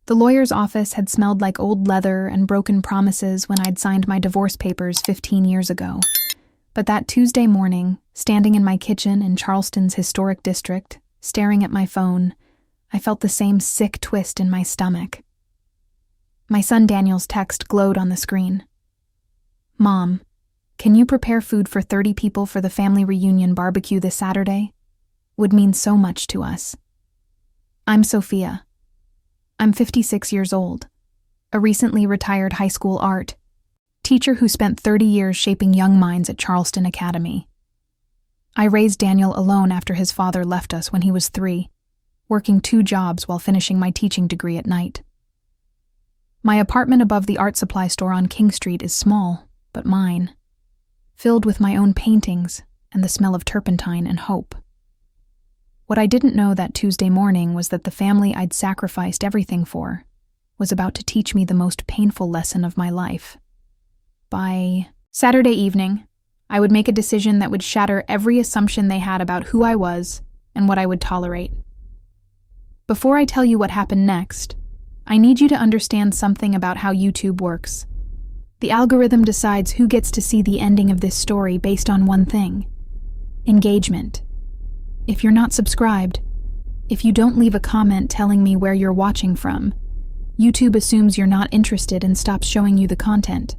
The lawyer's office had smelled like old leather and broken promises when I'd signed my divorce papers 15 years ago. But that Tuesday morning, standing in my kitchen in Charleston's historic district, staring at my phone, I felt the same sick twist in my stomach. My son Daniel's text glowed on the screen. "Mom, can you prepare food for 30 people for the family reunion barbecue this Saturday? Would mean so much to us. I'm Sophia. I'm 56 years old, a recently retired high school art teacher who spent 30 years shaping young minds at Charleston Academy. I raised Daniel alone after his father left us when he was 3, working 2 jobs while finishing my teaching degree at night. My apartment above the art supply store on King Street is small, but mine, filled with my own paintings and the smell of turpentine and hope. What I didn't know that Tuesday morning was that the family I'd sacrificed everything for was about to teach me the most painful lesson of my life. By Saturday evening, I would make a decision that would shatter every assumption they had about who I was and what I would tolerate. Before I tell you what happened next, I need you to understand something about how YouTube works. The algorithm decides who gets to see the ending of this story based on one thing: engagement. If you're not subscribed, if you don't leave a comment telling me where you're watching from, YouTube assumes you're not interested and stops showing you the content.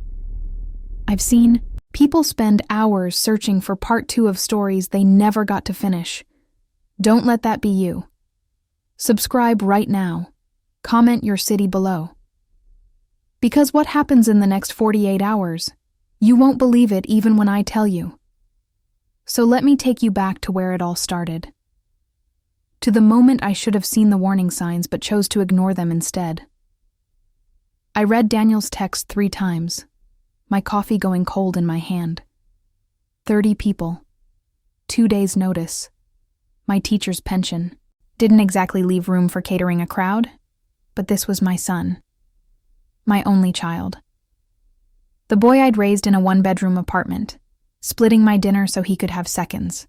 I've seen people spend hours searching for part 2 of stories they never got to finish. Don't let that be you. Subscribe right now. Comment your city below. Because what happens in the next 48 hours, you won't believe it even when I tell you. So let me take you back to where it all started. To the moment I should have seen the warning signs but chose to ignore them instead. I read Daniel's text 3 times, my coffee going cold in my hand. 30 people. 2 days' notice. My teacher's pension. Didn't exactly leave room for catering a crowd, but this was my son. My only child. The boy I'd raised in a 1-bedroom apartment, splitting my dinner so he could have seconds,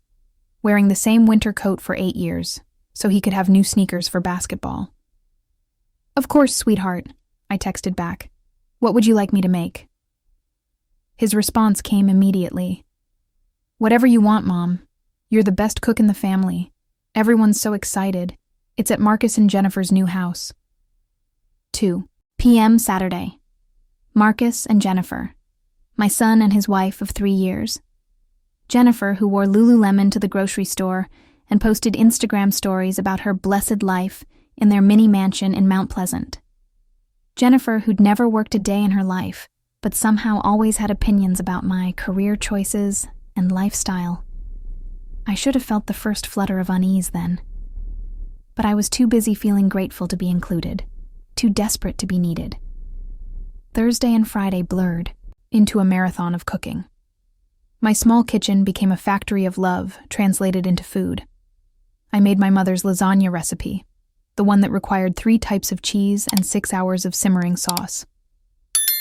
wearing the same winter coat for 8 years so he could have new sneakers for basketball. "Of course, sweetheart," I texted back. "What would you like me to make?" His response came immediately. "Whatever you want, Mom. You're the best cook in the family. Everyone's so excited. It's at Marcus and Jennifer's new house." 2 p.m. Saturday. Marcus and Jennifer. My son and his wife of 3 years. Jennifer, who wore Lululemon to the grocery store and posted Instagram stories about her blessed life in their mini mansion in Mount Pleasant. Jennifer, who'd never worked a day in her life, but somehow always had opinions about my career choices and lifestyle. I should have felt the first flutter of unease then. But I was too busy feeling grateful to be included, too desperate to be needed. Thursday and Friday blurred into a marathon of cooking. My small kitchen became a factory of love translated into food. I made my mother's lasagna recipe, the one that required 3 types of cheese and 6 hours of simmering sauce.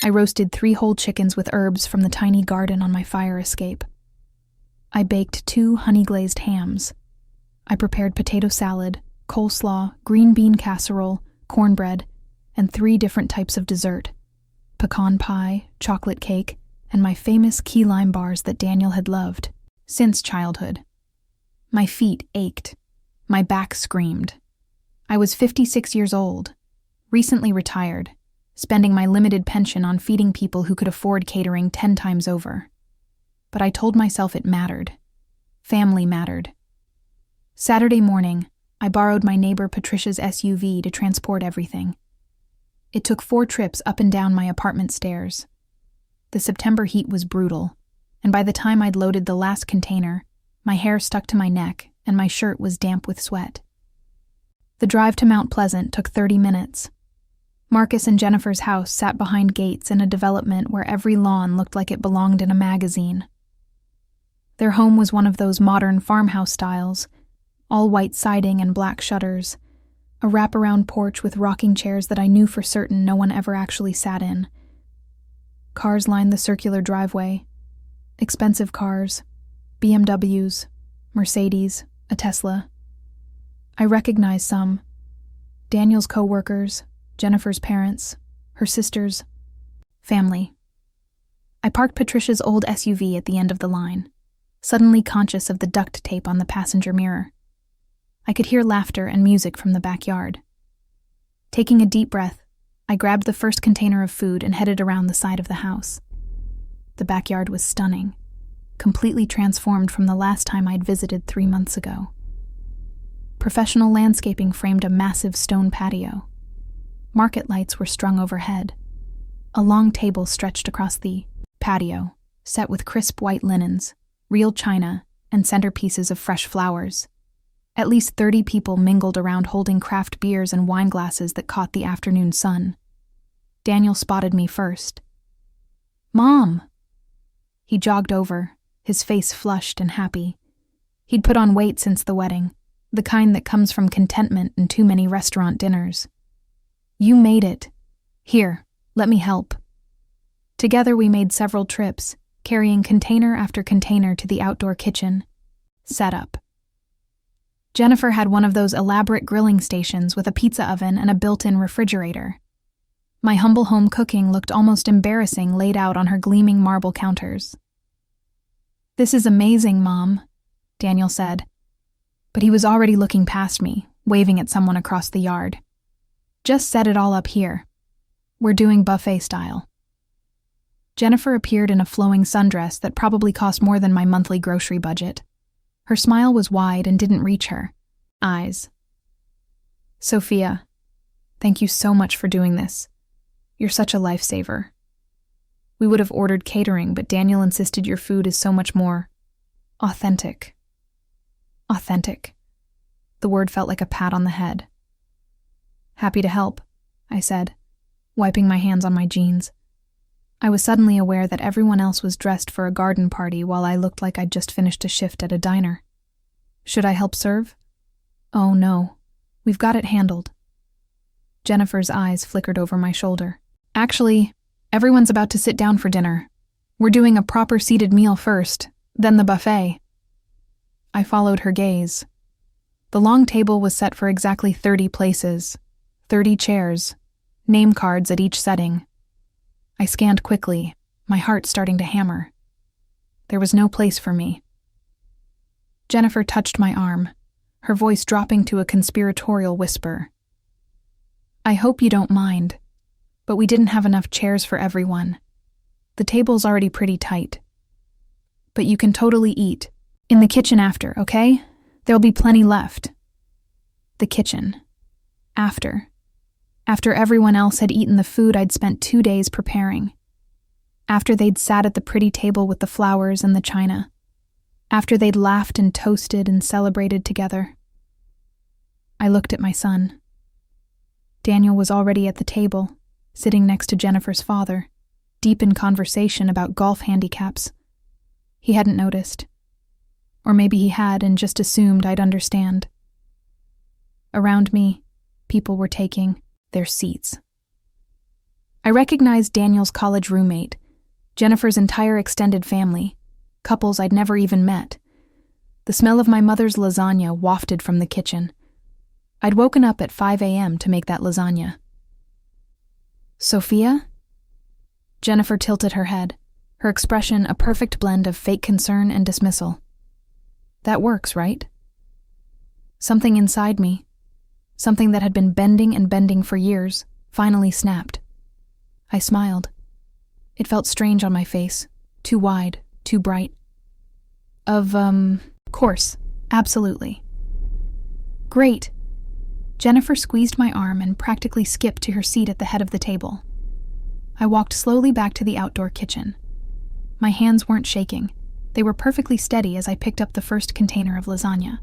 I roasted 3 whole chickens with herbs from the tiny garden on my fire escape. I baked 2 honey-glazed hams. I prepared potato salad, coleslaw, green bean casserole, cornbread, and 3 different types of dessert: pecan pie, chocolate cake, and my famous key lime bars that Daniel had loved since childhood. My feet ached. My back screamed. I was 56 years old, recently retired, spending my limited pension on feeding people who could afford catering 10 times over. But I told myself it mattered. Family mattered. Saturday morning, I borrowed my neighbor Patricia's SUV to transport everything. It took 4 trips up and down my apartment stairs. The September heat was brutal, and by the time I'd loaded the last container, my hair stuck to my neck and my shirt was damp with sweat. The drive to Mount Pleasant took 30 minutes. Marcus and Jennifer's house sat behind gates in a development where every lawn looked like it belonged in a magazine. Their home was one of those modern farmhouse styles, all white siding and black shutters, a wraparound porch with rocking chairs that I knew for certain no one ever actually sat in. Cars lined the circular driveway. Expensive cars, BMWs, Mercedes, a Tesla. I recognized some. Daniel's co-workers, Jennifer's parents, her sisters, family. I parked Patricia's old SUV at the end of the line, suddenly conscious of the duct tape on the passenger mirror. I could hear laughter and music from the backyard. Taking a deep breath, I grabbed the first container of food and headed around the side of the house. The backyard was stunning, completely transformed from the last time I'd visited 3 months ago. Professional landscaping framed a massive stone patio. Market lights were strung overhead. A long table stretched across the patio, set with crisp white linens, real china, and centerpieces of fresh flowers. At least 30 people mingled around holding craft beers and wine glasses that caught the afternoon sun. Daniel spotted me first. "Mom!" He jogged over, his face flushed and happy. He'd put on weight since the wedding, the kind that comes from contentment and too many restaurant dinners. "You made it. Here, let me help." Together we made several trips, carrying container after container to the outdoor kitchen. Set up. Jennifer had one of those elaborate grilling stations with a pizza oven and a built-in refrigerator. My humble home cooking looked almost embarrassing laid out on her gleaming marble counters. "This is amazing, Mom," Daniel said. But he was already looking past me, waving at someone across the yard. "Just set it all up here. We're doing buffet style." Jennifer appeared in a flowing sundress that probably cost more than my monthly grocery budget. Her smile was wide and didn't reach her eyes. "Sophia, thank you so much for doing this. You're such a lifesaver. We would have ordered catering, but Daniel insisted your food is so much more authentic." Authentic. The word felt like a pat on the head. "Happy to help," I said, wiping my hands on my jeans. I was suddenly aware that everyone else was dressed for a garden party while I looked like I'd just finished a shift at a diner. "Should I help serve?" "Oh no, we've got it handled." Jennifer's eyes flickered over my shoulder. "Actually, everyone's about to sit down for dinner. We're doing a proper seated meal first, then the buffet." I followed her gaze. The long table was set for exactly 30 places, 30 chairs, name cards at each setting. I scanned quickly, my heart starting to hammer. There was no place for me. Jennifer touched my arm, her voice dropping to a conspiratorial whisper. "I hope you don't mind, but we didn't have enough chairs for everyone. The table's already pretty tight. But you can totally eat in the kitchen after, okay? There'll be plenty left." The kitchen. After. After everyone else had eaten the food I'd spent 2 days preparing. After they'd sat at the pretty table with the flowers and the china. After they'd laughed and toasted and celebrated together. I looked at my son. Daniel was already at the table, sitting next to Jennifer's father, deep in conversation about golf handicaps. He hadn't noticed. Or maybe he had and just assumed I'd understand. Around me, people were taking their seats. I recognized Daniel's college roommate, Jennifer's entire extended family, couples I'd never even met. The smell of my mother's lasagna wafted from the kitchen. I'd woken up at 5 a.m. to make that lasagna. "Sophia?" Jennifer tilted her head, her expression a perfect blend of fake concern and dismissal. "That works, right?" Something inside me, something that had been bending and bending for years, finally snapped. I smiled. It felt strange on my face, too wide, too bright. Of course, absolutely." "Great." Jennifer squeezed my arm and practically skipped to her seat at the head of the table. I walked slowly back to the outdoor kitchen. My hands weren't shaking. They were perfectly steady as I picked up the first container of lasagna.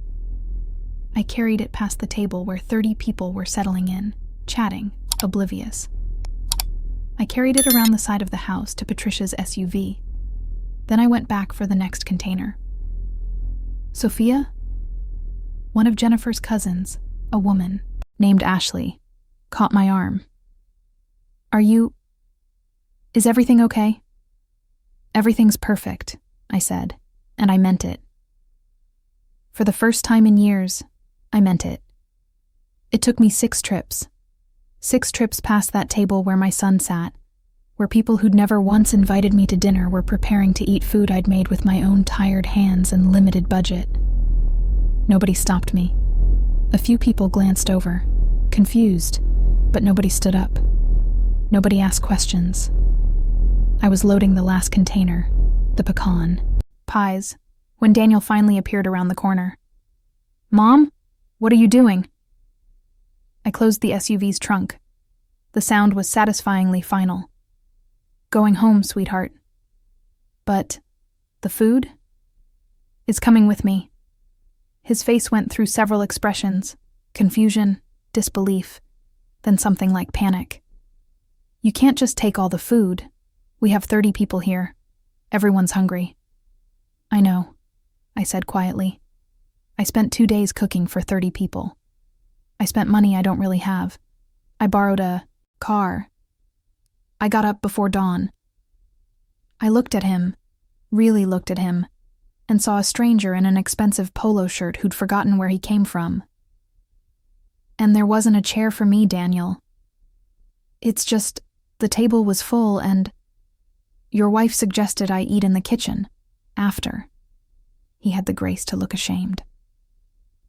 I carried it past the table where 30 people were settling in, chatting, oblivious. I carried it around the side of the house to Patricia's SUV. Then I went back for the next container. "Sophia?" One of Jennifer's cousins, a woman named Ashley, caught my arm. Is everything okay?" "Everything's perfect," I said, and I meant it. For the first time in years, I meant it. It took me 6 trips, 6 trips past that table where my son sat, where people who'd never once invited me to dinner were preparing to eat food I'd made with my own tired hands and limited budget. Nobody stopped me. A few people glanced over, confused, but nobody stood up. Nobody asked questions. I was loading the last container, the pecan pies, when Daniel finally appeared around the corner. "Mom, what are you doing?" I closed the SUV's trunk. The sound was satisfyingly final. "Going home, sweetheart." "But the food?" "Is coming with me." His face went through several expressions: confusion, disbelief, then something like panic. "You can't just take all the food. We have 30 people here. Everyone's hungry." "I know," I said quietly. "I spent 2 days cooking for 30 people. I spent money I don't really have. I borrowed a car. I got up before dawn." I looked at him, really looked at him, and saw a stranger in an expensive polo shirt who'd forgotten where he came from. "And there wasn't a chair for me, Daniel. It's just, the table was full and your wife suggested I eat in the kitchen, after." He had the grace to look ashamed.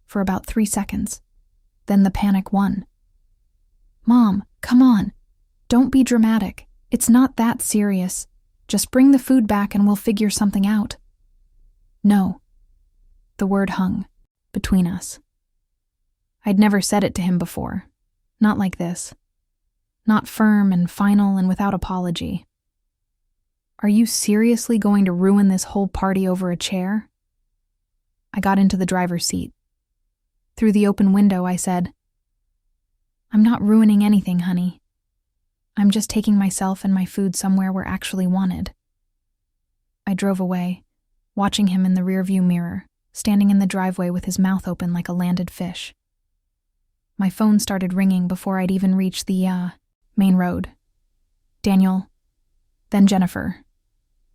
For about 3 seconds. Then the panic won. "Mom, come on. Don't be dramatic. It's not that serious. Just bring the food back and we'll figure something out." "No." The word hung between us. I'd never said it to him before. Not like this. Not firm and final and without apology. "Are you seriously going to ruin this whole party over a chair?" I got into the driver's seat. Through the open window, I said, "I'm not ruining anything, honey. I'm just taking myself and my food somewhere we're actually wanted." I drove away, watching him in the rearview mirror, standing in the driveway with his mouth open like a landed fish. My phone started ringing before I'd even reached the, main road. Daniel, then Jennifer,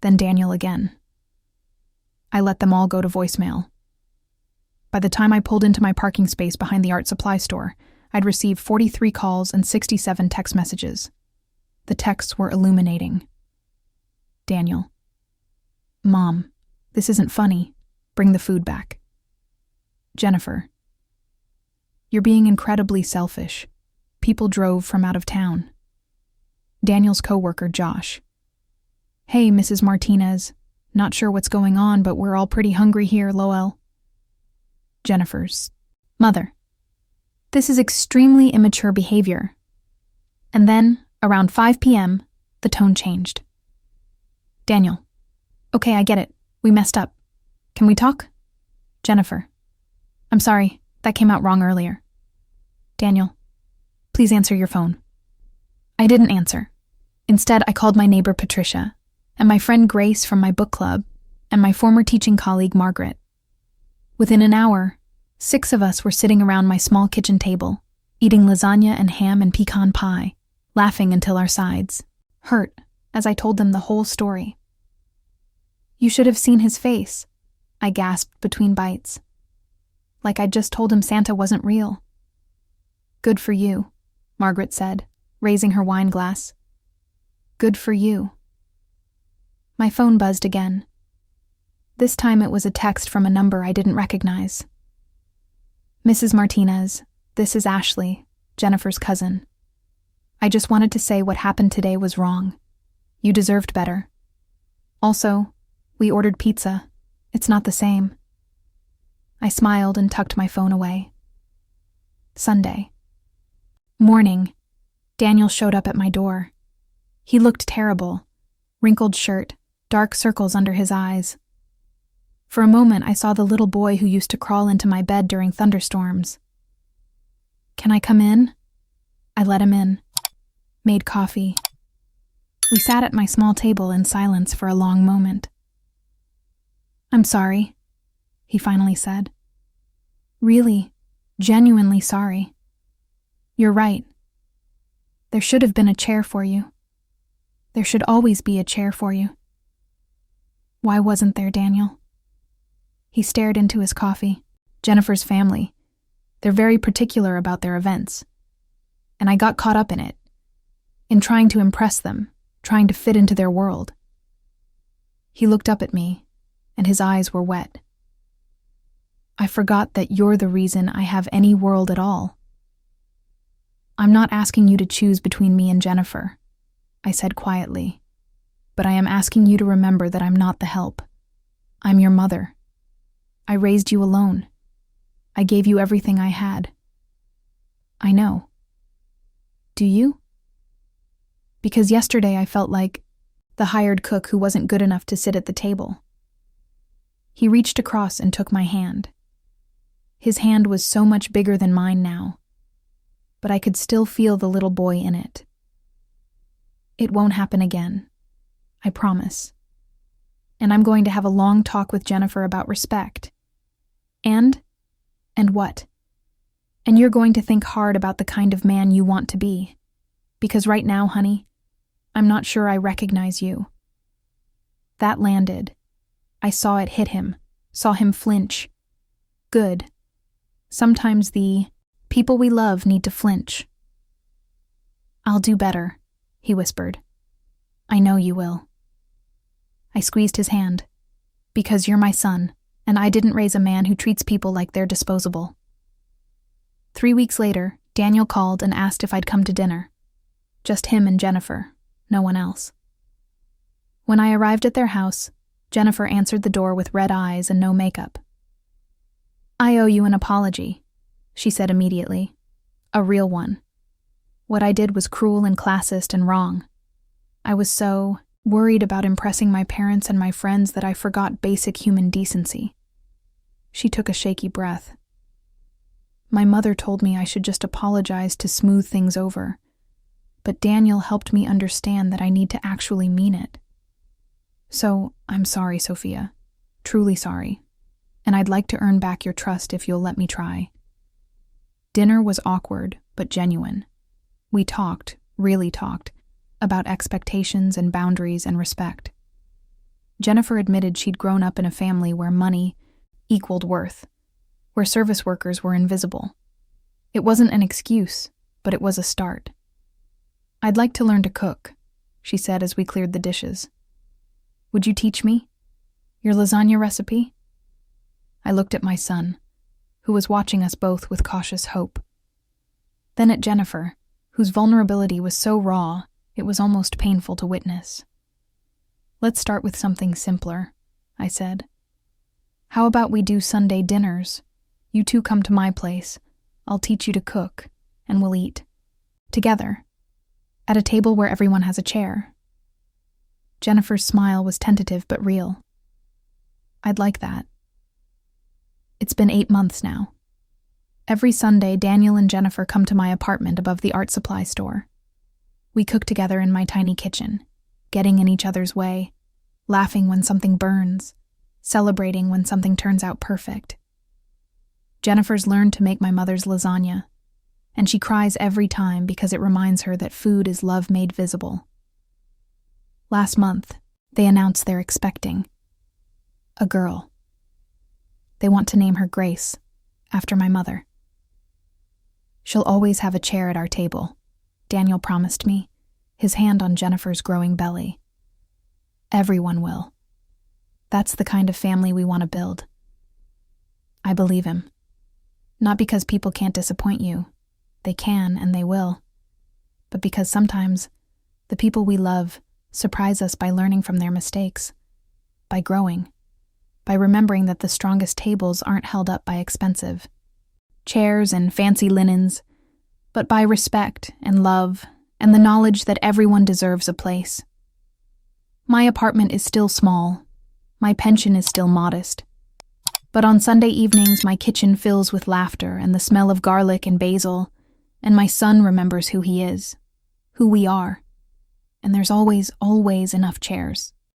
then Daniel again. I let them all go to voicemail. By the time I pulled into my parking space behind the art supply store, I'd received 43 calls and 67 text messages. The texts were illuminating. Daniel. "Mom, this isn't funny. Bring the food back." Jennifer. "You're being incredibly selfish. People drove from out of town." Daniel's coworker, Josh. "Hey, Mrs. Martinez. Not sure what's going on, but we're all pretty hungry here, lol." Jennifer's mother. "This is extremely immature behavior." And then, around 5 p.m., the tone changed. Daniel. "Okay, I get it. We messed up. Can we talk?" Jennifer. "I'm sorry. That came out wrong earlier." Daniel. "Please answer your phone." I didn't answer. Instead, I called my neighbor Patricia, and my friend Grace from my book club, and my former teaching colleague Margaret. Within an hour, 6 of us were sitting around my small kitchen table, eating lasagna and ham and pecan pie, laughing until our sides hurt as I told them the whole story. "You should have seen his face," I gasped between bites. Like I'd just told him Santa wasn't real. "Good for you," Margaret said, raising her wine glass. "Good for you." My phone buzzed again. This time it was a text from a number I didn't recognize. "Mrs. Martinez, this is Ashley, Jennifer's cousin. I just wanted to say what happened today was wrong. You deserved better. Also, we ordered pizza. It's not the same." I smiled and tucked my phone away. Sunday. Morning. Daniel showed up at my door. He looked terrible. Wrinkled shirt, dark circles under his eyes. For a moment, I saw the little boy who used to crawl into my bed during thunderstorms. "Can I come in?" I let him in. Made coffee. We sat at my small table in silence for a long moment. "I'm sorry," he finally said. "Really, genuinely sorry. You're right. There should have been a chair for you. There should always be a chair for you." "Why wasn't there, Daniel?" He stared into his coffee. "Jennifer's family. They're very particular about their events. and I got caught up in trying to impress them, trying to fit into their world. He looked up at me, and his eyes were wet. I forgot that you're the reason I have any world at all. I'm not asking you to choose between me and Jennifer, I said quietly, but I am asking you to remember that I'm not the help. I'm your mother. I raised you alone. I gave you everything I had. I know. Do you? Because yesterday I felt like the hired cook who wasn't good enough to sit at the table. He reached across and took my hand. His hand was so much bigger than mine now, but I could still feel the little boy in it. It won't happen again, I promise. And I'm going to have a long talk with Jennifer about respect. And what? And you're going to think hard about the kind of man you want to be. Because right now, honey, I'm not sure I recognize you. That landed. I saw it hit him, saw him flinch. Good. Sometimes the people we love need to flinch. I'll do better, he whispered. I know you will. I squeezed his hand. Because you're my son, and I didn't raise a man who treats people like they're disposable. 3 weeks later, Daniel called and asked if I'd come to dinner. Just him and Jennifer, no one else. When I arrived at their house, Jennifer answered the door with red eyes and no makeup. I owe you an apology, she said immediately. A real one. What I did was cruel and classist and wrong. I was so worried about impressing my parents and my friends that I forgot basic human decency. She took a shaky breath. My mother told me I should just apologize to smooth things over, but Daniel helped me understand that I need to actually mean it. So, I'm sorry, Sophia. Truly sorry. And I'd like to earn back your trust if you'll let me try. Dinner was awkward, but genuine. We talked, really talked, about expectations and boundaries and respect. Jennifer admitted she'd grown up in a family where money equaled worth, where service workers were invisible. It wasn't an excuse, but it was a start. I'd like to learn to cook, she said as we cleared the dishes. Would you teach me? Your lasagna recipe? I looked at my son, who was watching us both with cautious hope. Then at Jennifer, whose vulnerability was so raw, it was almost painful to witness. Let's start with something simpler, I said. How about we do Sunday dinners? You two come to my place. I'll teach you to cook, and we'll eat. Together. At a table where everyone has a chair. Jennifer's smile was tentative but real. I'd like that. It's been 8 months now. Every Sunday, Daniel and Jennifer come to my apartment above the art supply store. We cook together in my tiny kitchen, getting in each other's way, laughing when something burns, celebrating when something turns out perfect. Jennifer's learned to make my mother's lasagna, and she cries every time because it reminds her that food is love made visible. Last month, they announced they're expecting a girl. They want to name her Grace, after my mother. She'll always have a chair at our table, Daniel promised me, his hand on Jennifer's growing belly. Everyone will. That's the kind of family we want to build. I believe him. Not because people can't disappoint you. They can and they will. But because sometimes the people we love surprise us by learning from their mistakes, by growing, by remembering that the strongest tables aren't held up by expensive chairs and fancy linens, but by respect and love and the knowledge that everyone deserves a place. My apartment is still small. My pension is still modest. But on Sunday evenings, my kitchen fills with laughter and the smell of garlic and basil, and my son remembers who he is, who we are, and there's always enough chairs.